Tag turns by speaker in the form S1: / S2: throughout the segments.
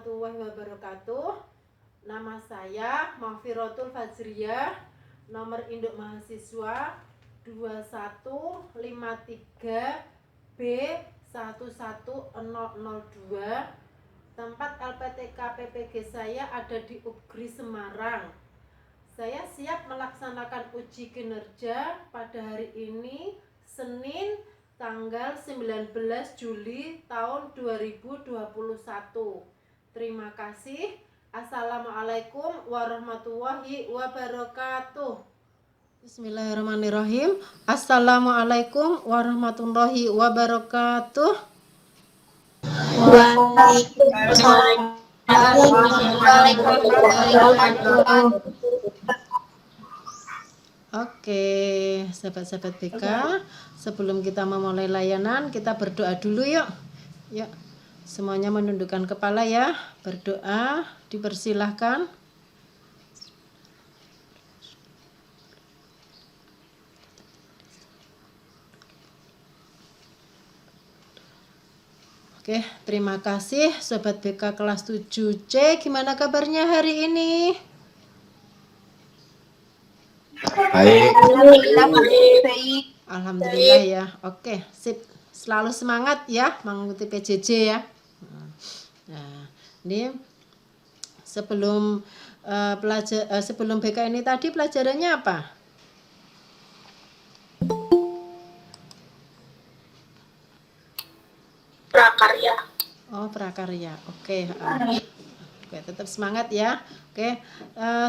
S1: warahmatullahi wabarakatuh. Nama saya Mahfirotul Fajriyah, nomor induk mahasiswa 2153B11002. Tempat LPTK PPG saya ada di Ugri, Semarang. Saya siap melaksanakan uji kinerja pada hari ini, Senin, tanggal 19 Juli tahun 2021. Terima kasih. Assalamualaikum warahmatullahi wabarakatuh. Bismillahirrahmanirrahim. Assalamualaikum warahmatullahi wabarakatuh.
S2: Waalaikumsalam warahmatullahi wabarakatuh.
S1: Oke, sahabat-sahabat BK, sebelum kita memulai layanan, kita berdoa dulu yuk. Yuk, semuanya menundukkan kepala ya, berdoa, dipersilahkan. Oke, terima kasih Sobat BK kelas 7C. Gimana kabarnya hari ini?
S2: Baik.
S1: Alhamdulillah ya. Oke, sip. Selalu semangat ya mengikuti PJJ ya. Nah, ini sebelum sebelum BK ini tadi pelajarannya apa?
S2: Prakarya.
S1: Oh, prakarya. Oke, tetap semangat ya. Oke,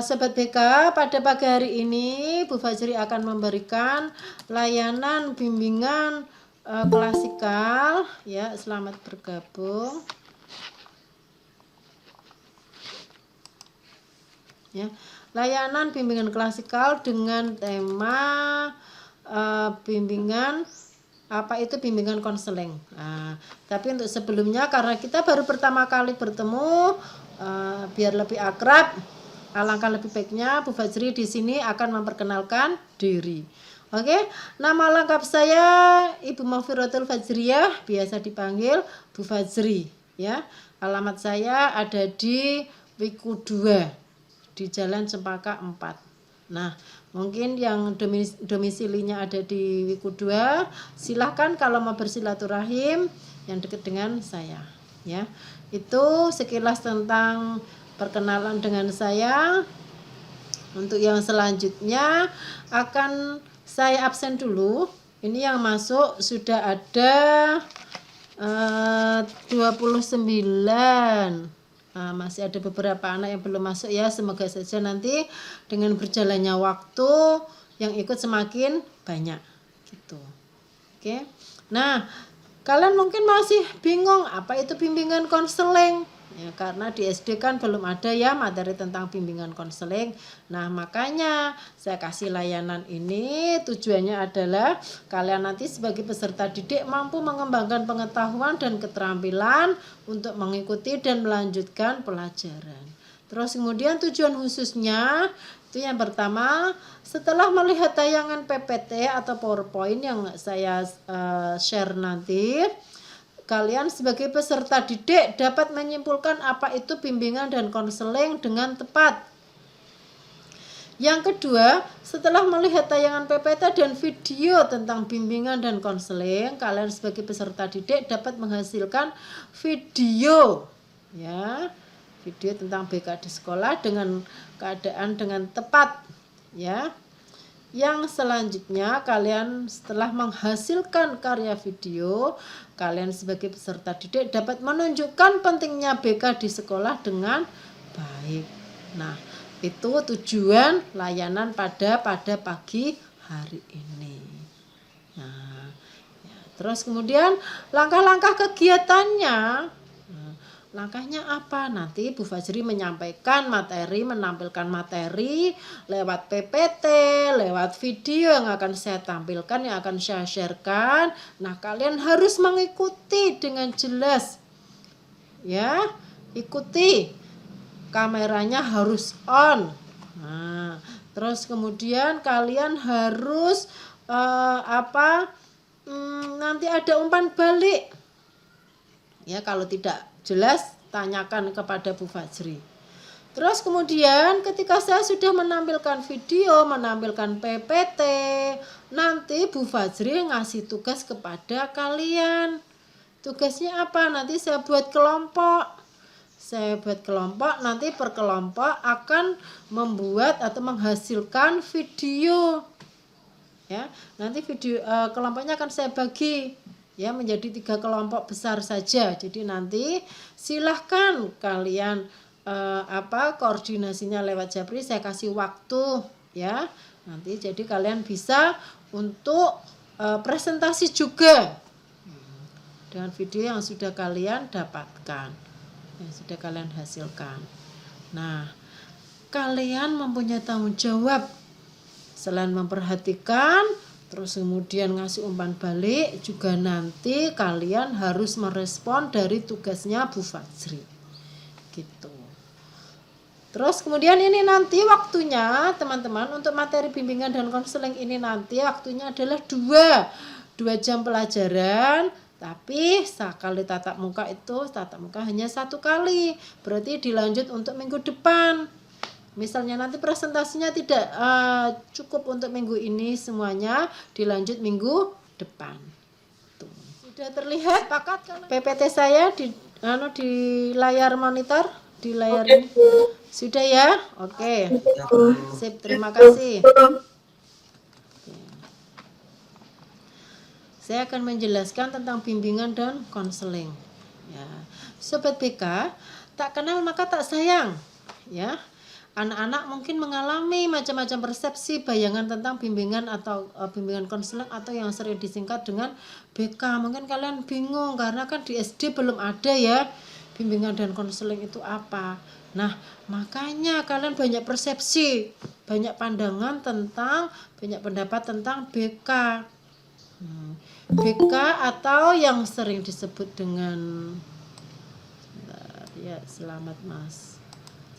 S1: Sobat BK, pada pagi hari ini Bu Fajri akan memberikan layanan bimbingan klasikal ya. Selamat bergabung. Ya, layanan bimbingan klasikal dengan tema bimbingan apa itu bimbingan konseling. Nah, tapi untuk sebelumnya karena kita baru pertama kali bertemu, biar lebih akrab, alangkah lebih baiknya Bu Fajri di sini akan memperkenalkan diri. Oke, nama lengkap saya Ibu Mahfirotul Fajriyah, biasa dipanggil Bu Fajri. Ya, alamat saya ada di Wiku 2 di Jalan Cempaka 4. Nah, mungkin yang domisilinya ada di Wiku 2, silahkan kalau mau bersilaturahim yang dekat dengan saya ya. Itu sekilas tentang perkenalan dengan saya. Untuk yang selanjutnya akan saya absen dulu. Ini yang masuk sudah ada 29. Masih ada beberapa anak yang belum masuk ya. Semoga saja nanti dengan berjalannya waktu yang ikut semakin banyak gitu. Oke. Nah, kalian mungkin masih bingung apa itu bimbingan konseling ya, karena di SD kan belum ada ya materi tentang bimbingan konseling. Nah, makanya saya kasih layanan ini tujuannya adalah kalian nanti sebagai peserta didik mampu mengembangkan pengetahuan dan keterampilan untuk mengikuti dan melanjutkan pelajaran. Terus kemudian tujuan khususnya itu yang pertama, setelah melihat tayangan PPT atau PowerPoint yang saya share nanti, kalian sebagai peserta didik dapat menyimpulkan apa itu bimbingan dan konseling dengan tepat. Yang kedua, setelah melihat tayangan PPT dan video tentang bimbingan dan konseling, kalian sebagai peserta didik dapat menghasilkan video ya, video tentang BK di sekolah dengan keadaan dengan tepat ya. Yang selanjutnya kalian setelah menghasilkan karya video, kalian sebagai peserta didik dapat menunjukkan pentingnya BK di sekolah dengan baik. Nah, itu tujuan layanan pada pagi hari ini. Nah, ya, terus kemudian langkah-langkah kegiatannya. Langkahnya apa? Nanti Bu Fajri menyampaikan materi, menampilkan materi lewat PPT, lewat video yang akan saya tampilkan, yang akan saya sharekan. Nah, kalian harus mengikuti dengan jelas. Ya, ikuti. Kameranya harus on. Nah, terus kemudian kalian harus nanti ada umpan balik. Ya, kalau tidak jelas tanyakan kepada Bu Fajri. Terus kemudian ketika saya sudah menampilkan video, menampilkan PPT, nanti Bu Fajri ngasih tugas kepada kalian. Tugasnya apa? Nanti saya buat kelompok. Nanti per kelompok akan membuat atau menghasilkan video. Ya, nanti video kelompoknya akan saya bagi ya menjadi 3 kelompok besar saja. Jadi nanti silahkan kalian koordinasinya lewat Japri, saya kasih waktu ya. Nanti jadi kalian bisa untuk presentasi juga dengan video yang sudah kalian dapatkan, yang sudah kalian hasilkan. Nah, kalian mempunyai tanggung jawab selain memperhatikan, terus kemudian ngasih umpan balik, juga nanti kalian harus merespon dari tugasnya Bu Fajri. Gitu. Terus kemudian ini nanti waktunya teman-teman untuk materi bimbingan dan konseling ini nanti waktunya adalah 2 jam pelajaran, tapi sekali tatap muka hanya 1 kali, berarti dilanjut untuk minggu depan. Misalnya nanti presentasinya tidak cukup untuk minggu ini semuanya, dilanjut minggu depan. Tuh. Sudah terlihat PPT saya di layar monitor, di layar ini. Sudah ya? Oke. Sip, terima kasih. Saya akan menjelaskan tentang bimbingan dan konseling. Ya. Sobat BK, tak kenal maka tak sayang. Ya. Anak-anak mungkin mengalami macam-macam persepsi, bayangan tentang bimbingan atau bimbingan konseling atau yang sering disingkat dengan BK. Mungkin kalian bingung karena kan di SD belum ada ya bimbingan dan konseling itu apa. Nah, makanya kalian banyak persepsi, banyak pandangan tentang, banyak pendapat tentang BK. BK atau yang sering disebut dengan ya, selamat Mas.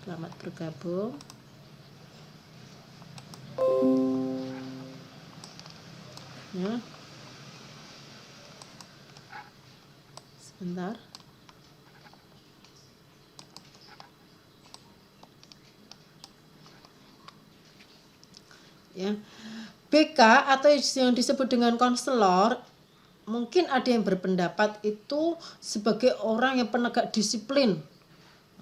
S1: Selamat bergabung. Ya. Sebentar. Ya. BK atau yang disebut dengan konselor, mungkin ada yang berpendapat itu sebagai orang yang penegak disiplin.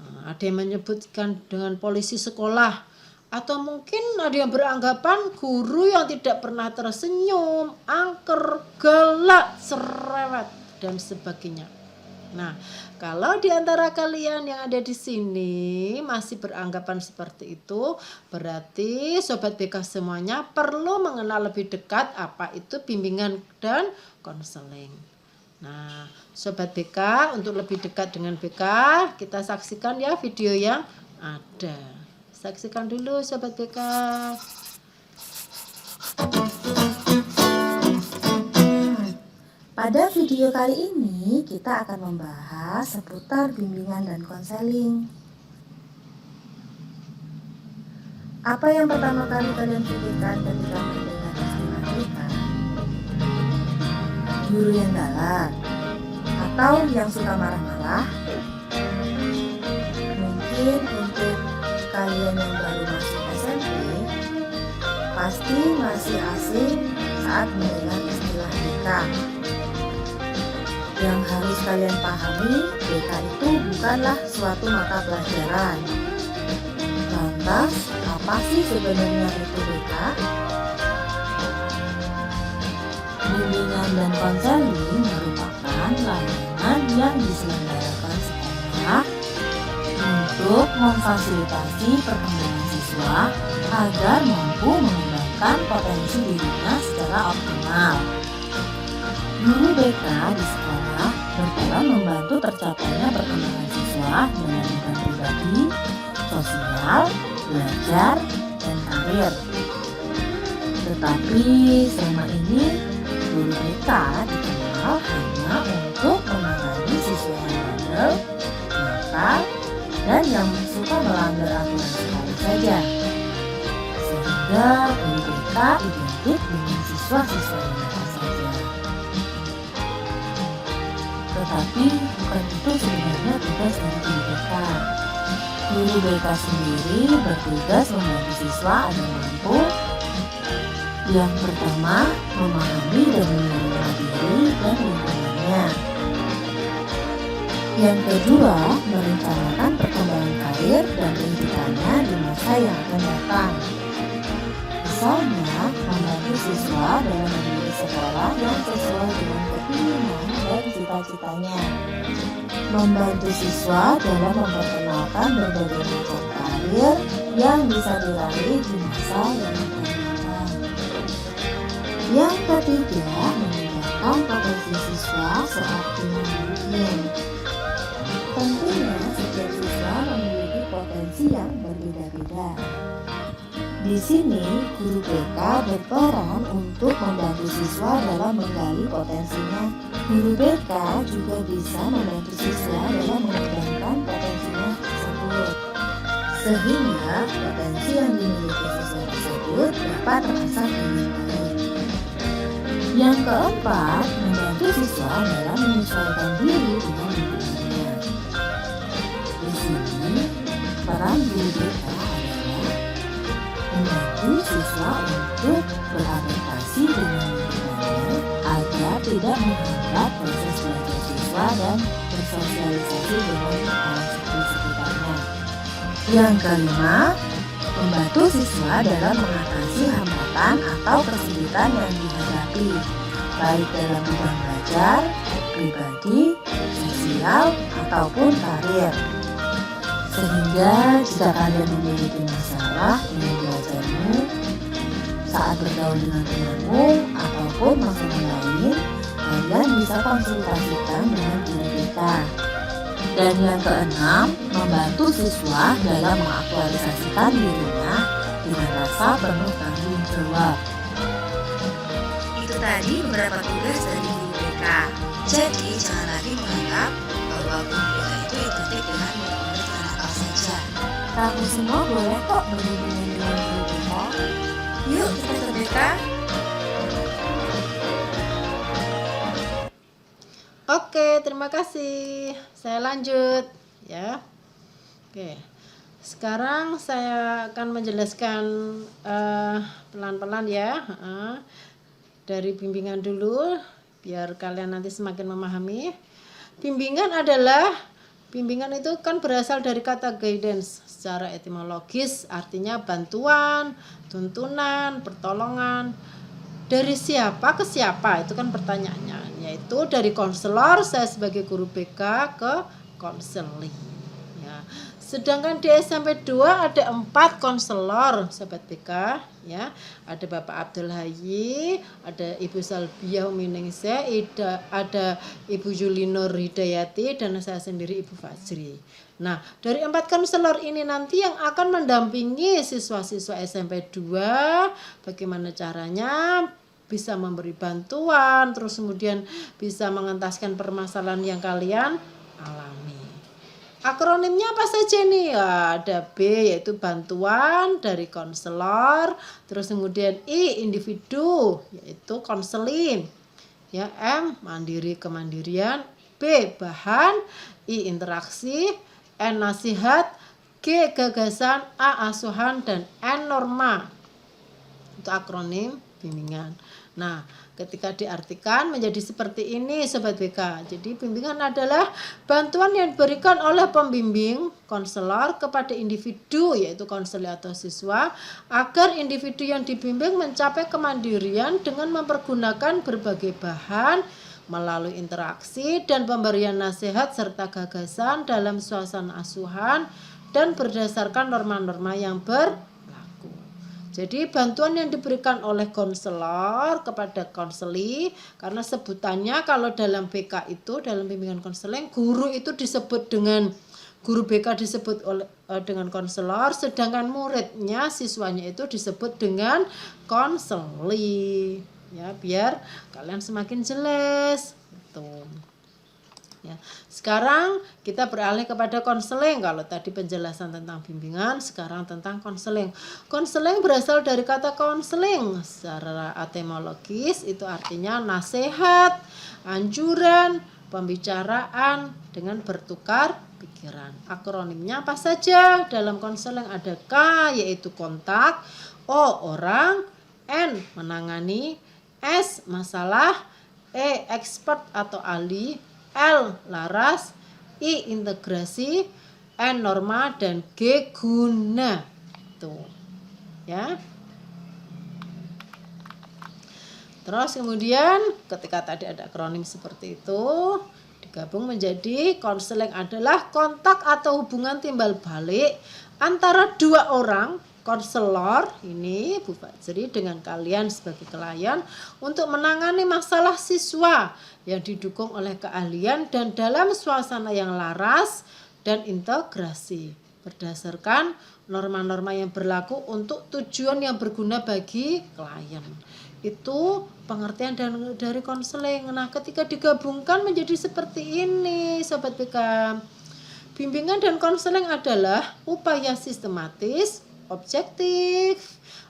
S1: Ada yang menyebutkan dengan polisi sekolah, atau mungkin ada yang beranggapan guru yang tidak pernah tersenyum, angker, galak, cerewet dan sebagainya. Nah, kalau di antara kalian yang ada di sini masih beranggapan seperti itu, berarti sobat BK semuanya perlu mengenal lebih dekat apa itu bimbingan dan konseling. Nah, sobat BK, untuk lebih dekat dengan BK, kita saksikan ya video yang ada. Saksikan dulu sobat BK.
S3: Pada video kali ini kita akan membahas seputar bimbingan dan konseling. Apa yang pertama kali kalian pikirkan ketika mendengar istilah BK? Guru yang galak atau yang suka marah-marah? Mungkin untuk kalian yang baru masuk SMP pasti masih asing saat mendengar istilah BK. Yang harus kalian pahami, BK itu bukanlah suatu mata pelajaran. Lantas, apa sih sebenarnya itu BK? Bimbingan dan konseling merupakan layanan yang diselenggarakan sekolah untuk memfasilitasi perkembangan siswa agar mampu mengembangkan potensi dirinya secara optimal. Guru BK di sekolah berperan membantu tercapainya perkembangan siswa dengan bidang pribadi, sosial, belajar, dan karir. Tetapi selama ini guru BK dikenal hanya untuk menangani siswa yang bandel, nakal, dan yang suka melanggar aturan sekolah saja. Sehingga guru BK identik dengan siswa-siswa yang nakal saja. Tetapi bukan itu sebenarnya tugas dari guru BK. Guru BK sendiri bertugas membantu siswa agar mampu yang pertama, memahami dan menerima diri dan lingkungannya. Yang kedua, merencanakan perkembangan karir dan kehidupannya di masa yang akan datang. Misalnya, membantu siswa dalam memilih sekolah yang sesuai dengan keinginan dan cita-citanya. Membantu siswa dalam memperkenalkan berbagai macam karir yang bisa diraih di masa yang akan datang. Yang ketiga, mengembangkan potensi siswa seoptimal mungkin. Tentunya setiap siswa memiliki potensi yang berbeda-beda. Di sini, guru BK berperan untuk membantu siswa dalam menggali potensinya. Guru BK juga bisa membantu siswa dalam mengembangkan potensinya tersebut, sehingga potensi yang dimiliki siswa tersebut dapat terasah dengan baik. Yang keempat, membantu siswa dalam menyesuaikan diri dengan lingkungannya. Di sini, peran guru BK adalah membantu siswa untuk beradaptasi dengan lingkungannya agar tidak menghambat proses belajar siswa dan bersosialisasi dengan orang sekitarnya. Yang kelima, membantu siswa dalam mengatasi hambatan atau kesulitan yang dihadapi, baik dalam bidang belajar, pribadi, sosial, ataupun karir. Sehingga jika kalian memiliki masalah dengan belajarmu, saat bergaul dengan temanmu, ataupun masalah lain, kalian bisa konsultasikan dengan guru kita. Dan yang keenam, membantu siswa dalam mengaktualisasikan dirinya dengan rasa penuh tanggung jawab. Itu tadi beberapa tugas dari guru BK. Jadi jangan lagi menganggap bahwa guru BK itu identik dengan benar-benar cara apa saja. Kamu semua boleh kok berhubungan dengan guru BK. Yuk kita ke BK.
S1: Oke, terima kasih. Saya lanjut ya. Oke. Sekarang saya akan menjelaskan pelan-pelan ya. Dari bimbingan dulu biar kalian nanti semakin memahami. Bimbingan itu kan berasal dari kata guidance. Secara etimologis artinya bantuan, tuntunan, pertolongan. Dari siapa ke siapa? Itu kan pertanyaannya. Yaitu dari konselor, saya sebagai guru BK ke konseling. Ya. Sedangkan di SMP 2 ada 4 konselor, sahabat BK. Ya. Ada Bapak Abdul Hayy, ada Ibu Salbiah Uminingsih, ada Ibu Julinur Hidayati, dan saya sendiri Ibu Fajri. Nah, dari 4 konselor ini nanti yang akan mendampingi siswa-siswa SMP 2, bagaimana caranya bisa memberi bantuan, terus kemudian bisa mengentaskan permasalahan yang kalian alami. Akronimnya apa saja nih? Ya, ada B yaitu bantuan dari konselor, terus kemudian I individu yaitu konseling. Ya, M mandiri kemandirian, B bahan, I interaksi, N nasihat, G gagasan, A asuhan, dan N norma. Itu akronim bimbingan. Nah, ketika diartikan menjadi seperti ini Sobat BK. Jadi bimbingan adalah bantuan yang diberikan oleh pembimbing konselor kepada individu yaitu konselor atau siswa agar individu yang dibimbing mencapai kemandirian dengan mempergunakan berbagai bahan melalui interaksi dan pemberian nasihat serta gagasan dalam suasana asuhan dan berdasarkan norma-norma yang berlaku. Jadi bantuan yang diberikan oleh konselor kepada konseli, karena sebutannya kalau dalam BK itu dalam bimbingan konseling, guru itu disebut dengan guru BK disebut dengan konselor, sedangkan muridnya siswanya itu disebut dengan konseli. Ya, biar kalian semakin jelas. Gitu. Ya. Sekarang kita beralih kepada konseling. Kalau tadi penjelasan tentang bimbingan, sekarang tentang konseling. Konseling berasal dari kata konseling. Secara etimologis itu artinya nasihat, anjuran, pembicaraan dengan bertukar pikiran. Akronimnya apa saja? Dalam konseling ada K yaitu kontak, O orang, N menangani, S masalah, E expert atau ahli, L laras, I integrasi, N norma, dan G guna. Tuh. Ya. Terus kemudian ketika tadi ada akronim seperti itu, digabung menjadi konseling adalah kontak atau hubungan timbal balik antara dua orang konselor ini Bu Fajri dengan kalian sebagai klien untuk menangani masalah siswa yang didukung oleh keahlian dan dalam suasana yang laras dan integrasi berdasarkan norma-norma yang berlaku untuk tujuan yang berguna bagi klien. Itu pengertian dari konseling. Nah, ketika digabungkan menjadi seperti ini, Sobat BK. Bimbingan dan konseling adalah upaya sistematis, objektif,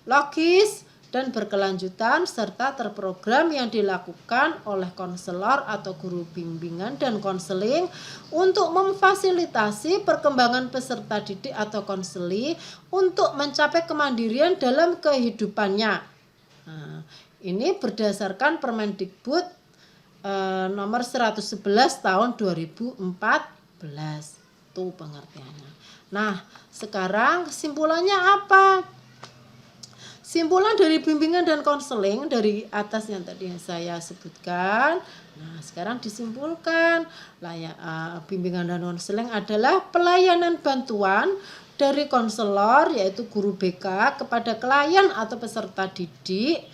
S1: logis, dan berkelanjutan serta terprogram yang dilakukan oleh konselor atau guru bimbingan dan konseling untuk memfasilitasi perkembangan peserta didik atau konseli untuk mencapai kemandirian dalam kehidupannya. Nah, ini berdasarkan Permendikbud nomor 111 tahun 2014. Itu pengertiannya. Nah, sekarang kesimpulannya apa? Simpulan dari bimbingan dan konseling dari atas yang tadi saya sebutkan. Nah, sekarang disimpulkan bimbingan dan konseling adalah pelayanan bantuan dari konselor yaitu guru BK kepada klien atau peserta didik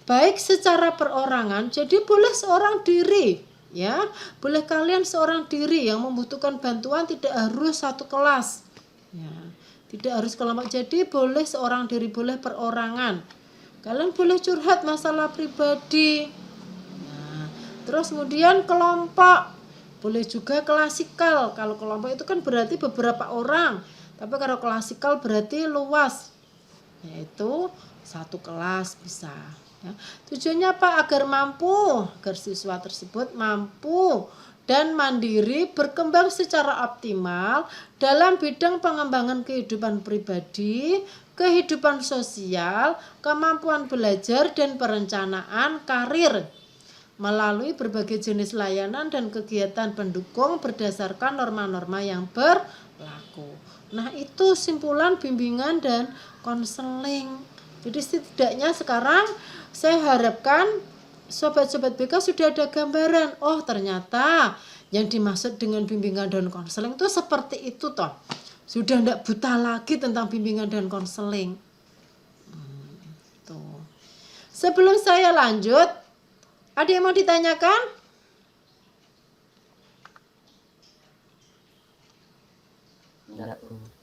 S1: baik secara perorangan, jadi boleh seorang diri, ya, boleh kalian seorang diri yang membutuhkan bantuan, tidak harus satu kelas, ya, tidak harus kelompok. Jadi boleh seorang diri, boleh perorangan. Kalian boleh curhat masalah pribadi. Nah, terus kemudian kelompok, boleh juga klasikal. Kalau kelompok itu kan berarti beberapa orang, tapi kalau klasikal berarti luas, yaitu satu kelas bisa. Ya. Tujuannya apa? Agar siswa tersebut mampu dan mandiri berkembang secara optimal dalam bidang pengembangan kehidupan pribadi, kehidupan sosial, kemampuan belajar dan perencanaan karir melalui berbagai jenis layanan dan kegiatan pendukung berdasarkan norma-norma yang berlaku. Nah, itu simpulan bimbingan dan konseling. Jadi setidaknya sekarang saya harapkan sobat-sobat BK sudah ada gambaran. Oh, ternyata yang dimaksud dengan bimbingan dan konseling itu seperti itu toh. Sudah tidak buta lagi tentang bimbingan dan konseling. Tuh. Sebelum saya lanjut, ada yang mau ditanyakan?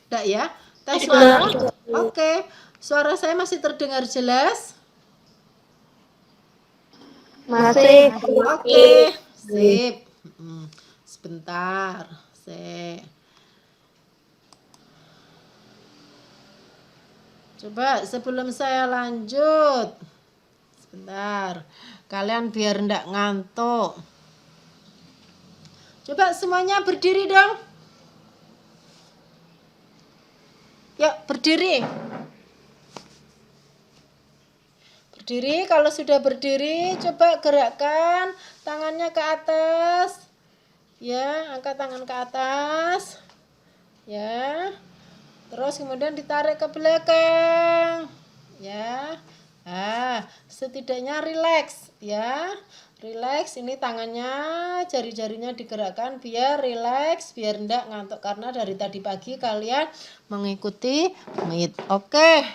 S1: Tidak ya? Tes suara? Oke. Suara saya masih terdengar jelas?
S2: Masih.
S1: Oke, sip. Sebentar, coba sebelum saya lanjut, sebentar, kalian biar ndak ngantuk. Coba semuanya berdiri dong. Yuk berdiri. Berdiri, kalau sudah berdiri coba gerakkan tangannya ke atas. Ya, angkat tangan ke atas. Ya. Terus kemudian ditarik ke belakang. Ya. Setidaknya rileks ya. Rileks, ini tangannya, jari-jarinya digerakkan biar rileks, biar enggak ngantuk karena dari tadi pagi kalian mengikuti MIT. Oke,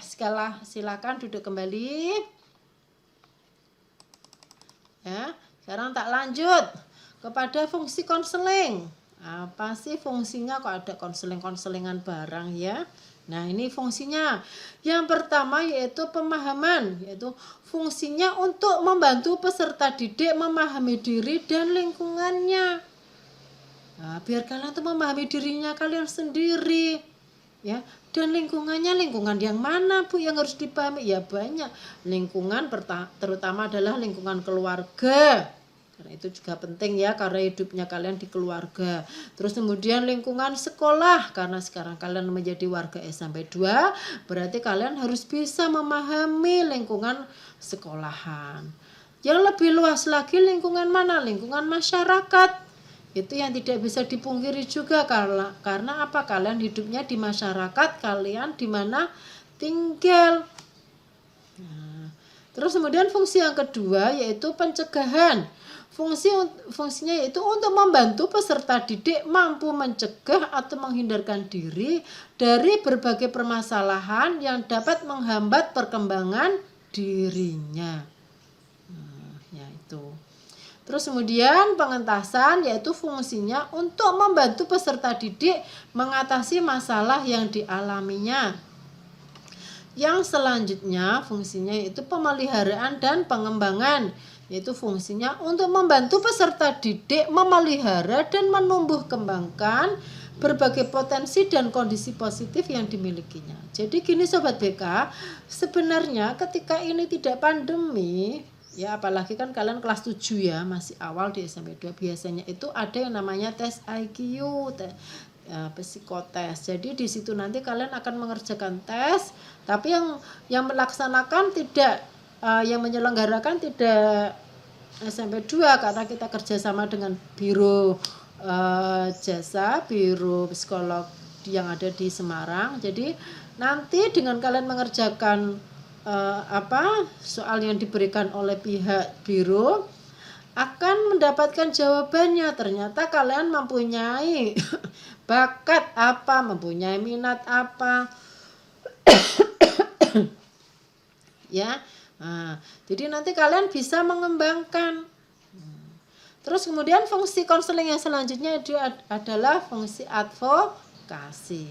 S1: silakan duduk kembali. Ya, sekarang tak lanjut kepada fungsi konseling. Apa sih fungsinya kok ada konseling-konselingan barang ya? Nah, ini fungsinya. Yang pertama yaitu pemahaman, yaitu fungsinya untuk membantu peserta didik memahami diri dan lingkungannya. Nah, biar kalian tuh memahami dirinya kalian sendiri. Ya, dan lingkungannya lingkungan yang mana Bu yang harus dipahami? Ya banyak. Lingkungan terutama adalah lingkungan keluarga. Karena itu juga penting ya, karena hidupnya kalian di keluarga. Terus kemudian lingkungan sekolah, karena sekarang kalian menjadi warga S-2, berarti kalian harus bisa memahami lingkungan sekolahan. Yang lebih luas lagi lingkungan mana? Lingkungan masyarakat. Itu yang tidak bisa dipungkiri juga, karena apa? Kalian hidupnya di masyarakat, kalian di mana tinggal. Nah, terus kemudian fungsi yang kedua yaitu pencegahan. Fungsinya yaitu untuk membantu peserta didik mampu mencegah atau menghindarkan diri dari berbagai permasalahan yang dapat menghambat perkembangan dirinya. Ya itu. Terus kemudian pengentasan yaitu fungsinya untuk membantu peserta didik mengatasi masalah yang dialaminya. Yang selanjutnya fungsinya yaitu pemeliharaan dan pengembangan, yaitu fungsinya untuk membantu peserta didik memelihara dan menumbuh kembangkan berbagai potensi dan kondisi positif yang dimilikinya. Jadi gini Sobat BK, sebenarnya ketika ini tidak pandemi, ya apalagi kan kalian kelas 7 ya, masih awal di SMP2, biasanya itu ada yang namanya tes IQ, psikotes. Jadi di situ nanti kalian akan mengerjakan tes, tapi yang melaksanakan tidak, yang menyelenggarakan tidak SMP2, karena kita kerjasama dengan biro jasa, biro psikolog yang ada di Semarang. Jadi nanti dengan kalian mengerjakan soal yang diberikan oleh pihak biro, akan mendapatkan jawabannya. Ternyata kalian mempunyai bakat apa, mempunyai minat apa. Ya. Nah, jadi nanti kalian bisa mengembangkan. Terus kemudian fungsi konseling yang selanjutnya itu adalah fungsi advokasi,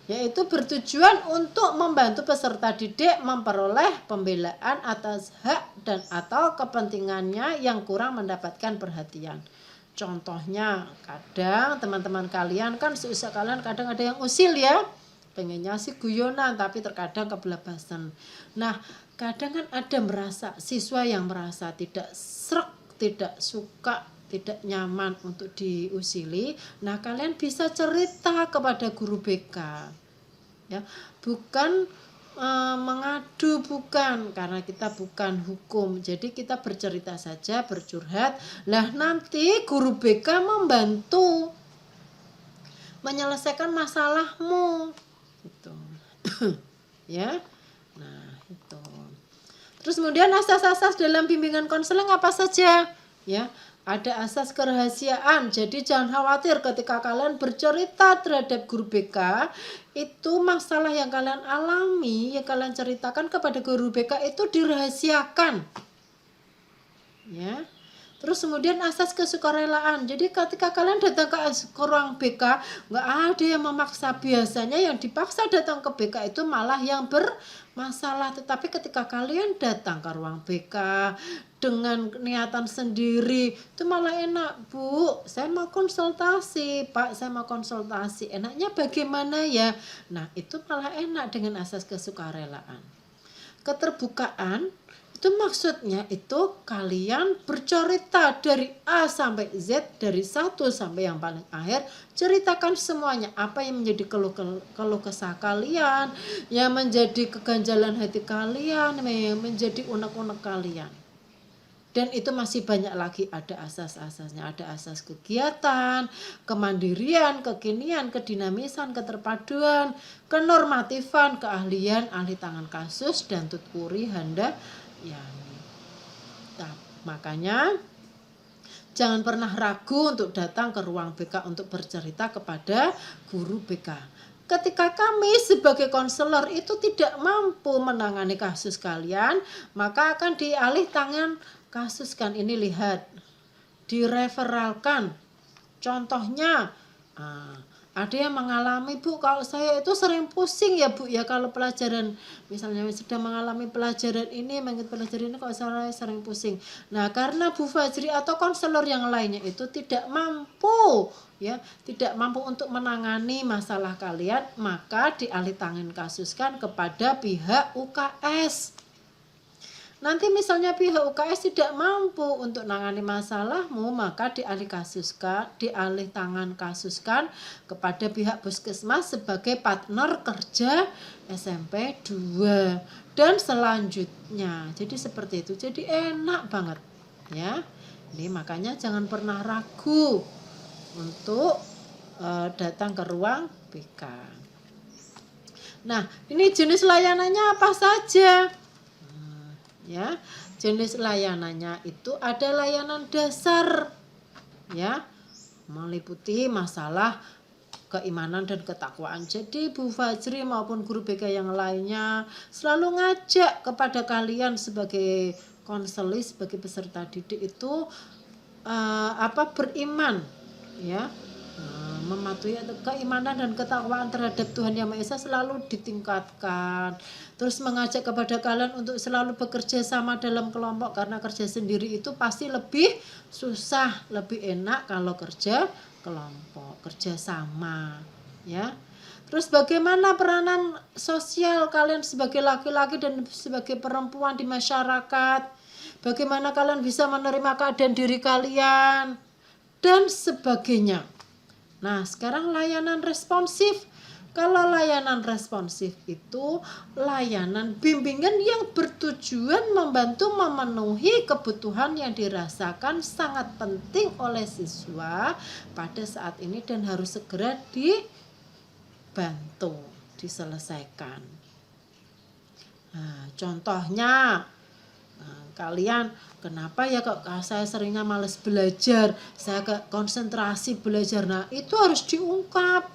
S1: yaitu bertujuan untuk membantu peserta didik memperoleh pembelaan atas hak dan atau kepentingannya yang kurang mendapatkan perhatian. Contohnya, kadang teman-teman kalian kan seusia kalian kadang ada yang usil ya, pengennya sih guyonan tapi terkadang kebelabasan. Nah, kadang kan ada siswa yang merasa tidak srek, tidak suka, tidak nyaman untuk diusili. Nah, kalian bisa cerita kepada guru BK. Ya, bukan mengadu, bukan, karena kita bukan hukum. Jadi kita bercerita saja, bercurhat. Lah nanti guru BK membantu menyelesaikan masalahmu. Gitu. Ya. Nah, itu. Terus kemudian asas-asas dalam bimbingan konseling apa saja? Ya, ada asas kerahasiaan. Jadi jangan khawatir ketika kalian bercerita terhadap guru BK, itu masalah yang kalian alami, yang kalian ceritakan kepada guru BK itu dirahasiakan. Ya. Terus kemudian asas kesukarelaan. Jadi ketika kalian datang ke ruang BK, nggak ada yang memaksa. Biasanya yang dipaksa datang ke BK itu malah yang bermasalah. Tetapi ketika kalian datang ke ruang BK dengan niatan sendiri, itu malah enak. Bu, saya mau konsultasi. Pak, saya mau konsultasi. Enaknya bagaimana ya? Nah, itu malah enak dengan asas kesukarelaan. Keterbukaan itu maksudnya itu kalian bercerita dari A sampai Z, dari 1 sampai yang paling akhir, ceritakan semuanya apa yang menjadi keluh kesah kalian, yang menjadi keganjalan hati kalian, yang menjadi unek-unek kalian. Dan itu masih banyak lagi, ada asas-asasnya, ada asas kegiatan, kemandirian, kekinian, kedinamisan, keterpaduan, kenormatifan, keahlian, ahli tangan kasus, dan tutkuri handa. Ya, nah, makanya jangan pernah ragu untuk datang ke ruang BK untuk bercerita kepada guru BK. Ketika kami sebagai konselor itu tidak mampu menangani kasus kalian, maka akan dialih tangan kasuskan. Ini lihat, direferalkan. Contohnya, ada yang mengalami, Bu, kalau saya itu sering pusing ya Bu ya, kalau pelajaran misalnya sedang mengalami pelajaran ini, mengikuti pelajaran ini kalau saya sering pusing. Nah, karena Bu Fajri atau konselor yang lainnya itu tidak mampu ya, tidak mampu untuk menangani masalah kalian, maka dialih tangan kasuskan kepada pihak UKS. Nanti misalnya pihak UKS tidak mampu untuk menangani masalahmu, maka dialih tangan kasuskan kepada pihak puskesmas sebagai partner kerja SMP 2 dan selanjutnya. Jadi seperti itu. Jadi enak banget ya. Ini makanya jangan pernah ragu untuk datang ke ruang BK. Nah, ini jenis layanannya apa saja? Ya, jenis layanannya itu ada layanan dasar ya, meliputi masalah keimanan dan ketakwaan. Jadi Bu Fajri maupun guru BK yang lainnya selalu ngajak kepada kalian sebagai konseling, sebagai peserta didik itu beriman ya, mematuhi keimanan dan ketakwaan terhadap Tuhan Yang Maha Esa selalu ditingkatkan. Terus mengajak kepada kalian untuk selalu bekerja sama dalam kelompok, karena kerja sendiri itu pasti lebih susah, lebih enak kalau kerja kelompok, kerja sama ya. Terus bagaimana peranan sosial kalian sebagai laki-laki dan sebagai perempuan di masyarakat? Bagaimana kalian bisa menerima keadaan diri kalian dan sebagainya. Nah, sekarang layanan responsif. Kalau layanan responsif itu layanan bimbingan yang bertujuan membantu memenuhi kebutuhan yang dirasakan sangat penting oleh siswa pada saat ini dan harus segera dibantu, diselesaikan. Nah, contohnya, kalian kenapa ya kok saya seringnya males belajar, saya konsentrasi belajar. Nah, itu harus diungkap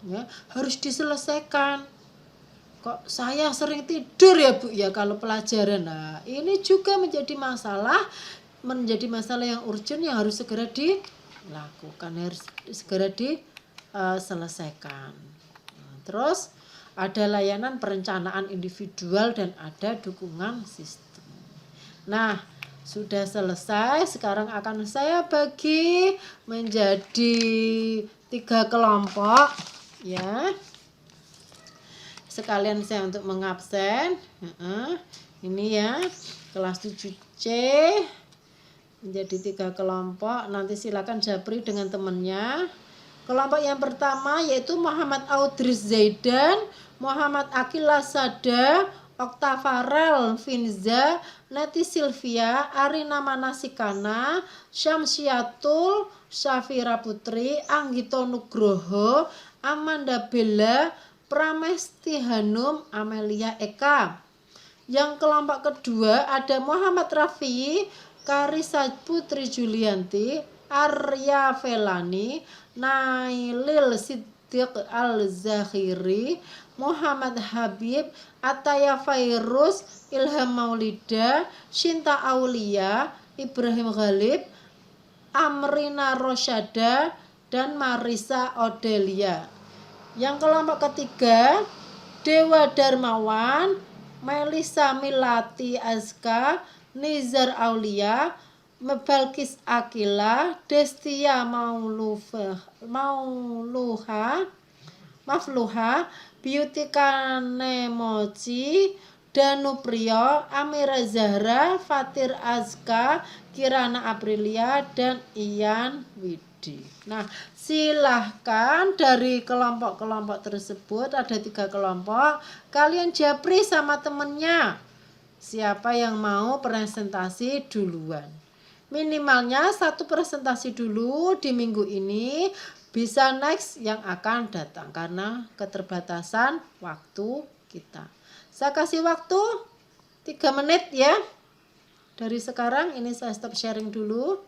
S1: ya, harus diselesaikan. Kok saya sering tidur ya Bu ya kalau pelajaran. Nah, ini juga menjadi masalah yang urgent yang harus segera dilakukan, harus segera diselesaikan. Terus ada layanan perencanaan individual dan ada dukungan sistem. Nah, sudah selesai. Sekarang akan saya bagi menjadi 3 kelompok ya. Sekalian saya untuk mengabsen. Ini ya, kelas 7C menjadi 3 kelompok. Nanti silakan japri dengan temannya. Kelompok yang pertama yaitu Muhammad Audris Zaidan, Muhammad Akila Sada, Oktavarel Finza, Neti Silvia, Arina Manasikana, Syamsiatul Syafira Putri, Anggito Nugroho, Amanda Bella, Pramesti Hanum, Amelia Eka. Yang kelompok kedua ada Muhammad Rafi, Karisa Putri Julianti, Arya Felani, Nailil Siddiq Al-Zakhiri, Muhammad Habib, Ataya Fairuz, Ilham Maulida, Shinta Aulia, Ibrahim Ghalib, Amrina Rosyada, dan Marisa Odelia. Yang kelompok ketiga Dewa Darmawan, Melisa Milati Azka, Nizar Aulia, Mebalkis Akila, Destia Mafluha, Beauty Kanemochi, Danupriyo, Amira Zahra, Fatir Azka, Kirana Aprilia, dan Ian Widi. Nah, silahkan dari kelompok-kelompok tersebut, ada 3 kelompok, kalian japri sama temennya. Siapa yang mau presentasi duluan? Minimalnya 1 presentasi dulu di minggu ini, bisa next yang akan datang karena keterbatasan waktu kita. Saya kasih waktu 3 menit ya. Dari sekarang ini saya stop sharing dulu.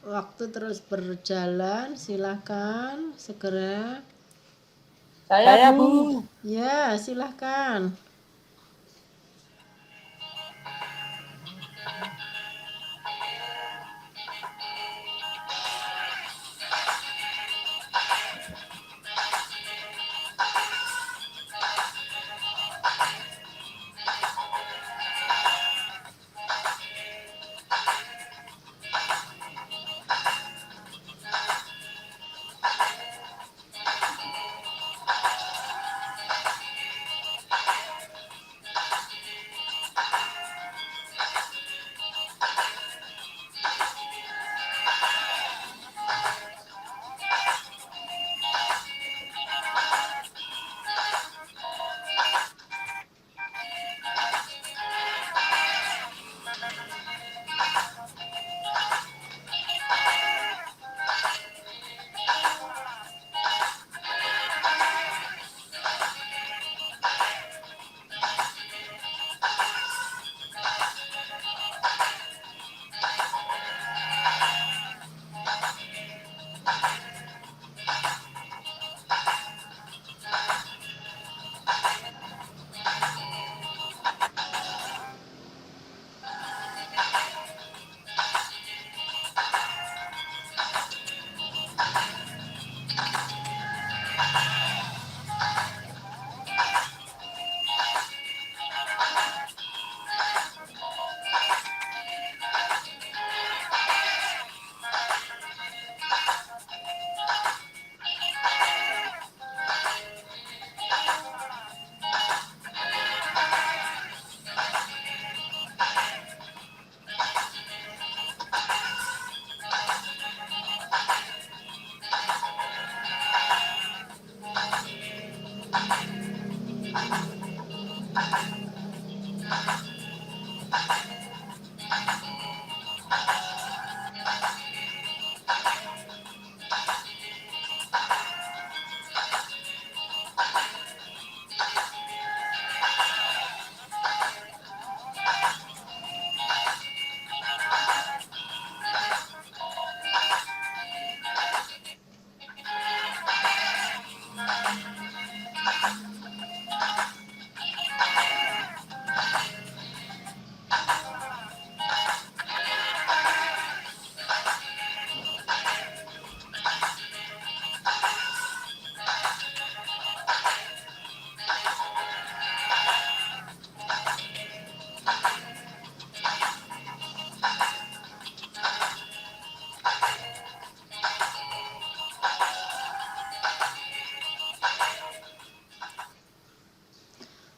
S1: Waktu terus berjalan, silakan segera.
S4: Saya Bu.
S1: Ya, silakan.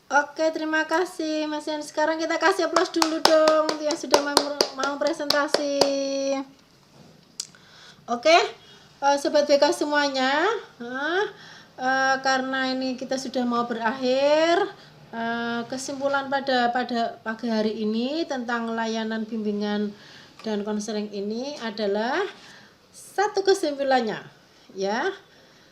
S1: Oke, terima kasih Mas Yan. Sekarang kita kasih aplaus dulu dong untuk yang sudah mau presentasi. Oke, Sobat BK semuanya, karena ini kita sudah mau berakhir, kesimpulan pada pagi hari ini tentang layanan bimbingan dan konseling ini adalah satu kesimpulannya, ya.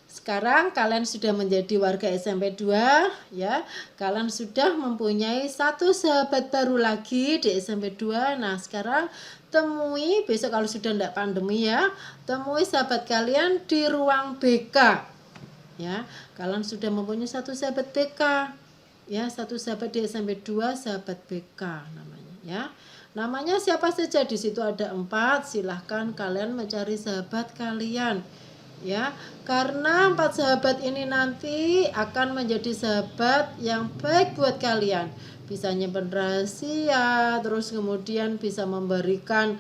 S1: Sekarang kalian sudah menjadi warga SMP 2, ya. Kalian sudah mempunyai satu sahabat baru lagi di SMP 2. Nah, sekarang temui, besok kalau sudah tidak pandemi ya, temui sahabat kalian di ruang BK. Ya, kalian sudah mempunyai satu sahabat BK. Ya, satu sahabat di SMP 2, sahabat BK namanya, ya. Namanya siapa saja, di situ ada 4, silahkan kalian mencari sahabat kalian. Ya, karena 4 sahabat ini nanti akan menjadi sahabat yang baik buat kalian, bisa nyimpen rahasia, terus kemudian bisa memberikan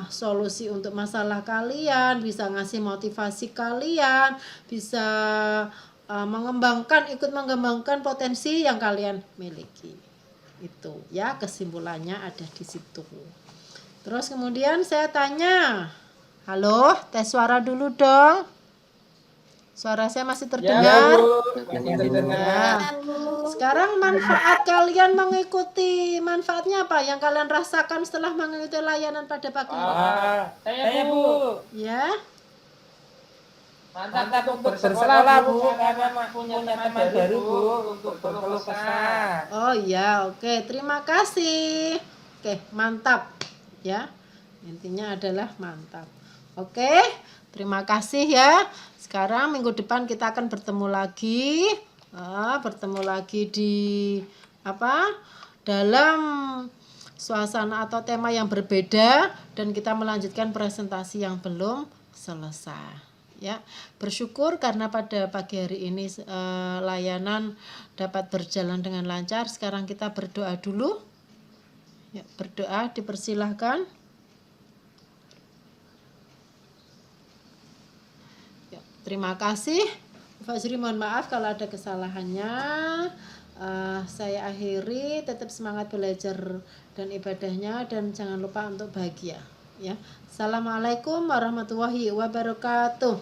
S1: solusi untuk masalah kalian, bisa ngasih motivasi kalian, bisa ikut mengembangkan potensi yang kalian miliki. Itu ya, kesimpulannya ada di situ. Terus kemudian saya tanya, halo, tes suara dulu dong. Suara saya masih terdengar? Ya. Sekarang manfaat kalian mengikuti, manfaatnya apa yang kalian rasakan setelah mengikuti layanan pada pagi ini?
S4: Saya Bu.
S1: Ya.
S4: Mantap untuk bersekolah Bu, karena punya teman baru Bu untuk berkeluh kesah.
S1: Oh iya, oke, terima kasih. Oke, mantap ya. Intinya adalah mantap. Oke, terima kasih ya. Sekarang minggu depan kita akan bertemu lagi. Bertemu lagi di dalam suasana atau tema yang berbeda, dan kita melanjutkan presentasi yang belum selesai. Ya, bersyukur karena pada pagi hari ini layanan dapat berjalan dengan lancar. Sekarang kita berdoa dulu. Ya, berdoa dipersilahkan. Ya, terima kasih. Pak Sri, mohon maaf kalau ada kesalahannya. Saya akhiri, tetap semangat belajar dan ibadahnya, dan jangan lupa untuk bahagia. Ya, assalamualaikum warahmatullahi wabarakatuh.